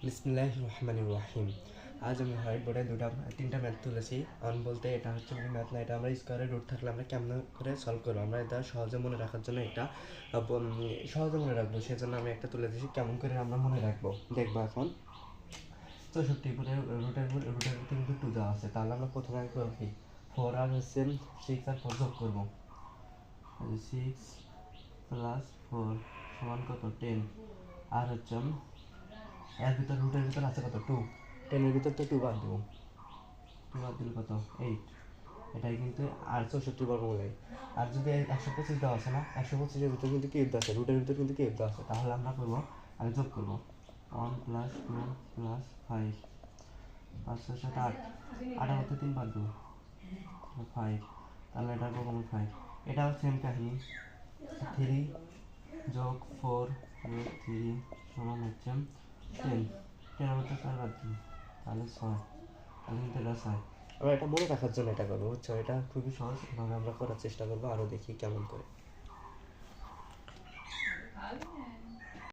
বিসমিল্লাহির রহমানির রহিম। আজ আমি হোয়াইট বোর্ডে তিনটা ম্যাথ তুলেছি। বলতে এটা হচ্ছে ম্যাথ না, এটা আমরা স্কোয়ারের রুট থাকলে আমরা কেমন করে সলভ করবো, আমরা এটা সহজে মনে রাখার জন্য এটা সহজে মনে রাখবো, সেজন্য আমি একটা তুলে দিয়েছি কেমন করে আমরা মনে রাখবো দেখবো। এখন 64 রুটের ভিতরে কিন্তু 2 দেওয়া আছে, তাহলে আমরা প্রথমে আগে করবো কি 4 আর হচ্ছে 6 আর 4 যোগ করবো। 6 প্লাস 4 সমান কত 10, আর হচ্ছে এর ভিতর রুটের ভিতর আছে কত 2, 10-এর ভিতর তো 2 বাদ দেবো, 2 বাদ দিলে কত 8, এটাই কিন্তু আর 64 বর্গমূল। আর যদি 125 দেওয়া আছে না, 125-এর ভিতর কিন্তু কিউব দেওয়া আছে, রুটের ভিতর কিন্তু কিউব দেওয়া আছে, তাহলে আমরা করবো আগে যোগ করবো 1 + 2 + 5, 5 6 7 8, 8-এর মধ্যে 3 বাদ দেবো 5, তাহলে এটার বর্গমূল 5। এটাও সেম কাহিনী, 3 যোগ 4 যোগ 3 সমান হচ্ছে 10, 10-এর মধ্যে 4 বাদ দিই তাহলে 6, তাহলে কিন্তু এটা 6। আমরা এটা মনে রাখার জন্য এটা করবো, বুঝছো? এটা খুবই সহজ, এভাবে আমরা করার চেষ্টা করবো, আরও দেখি কেমন করে।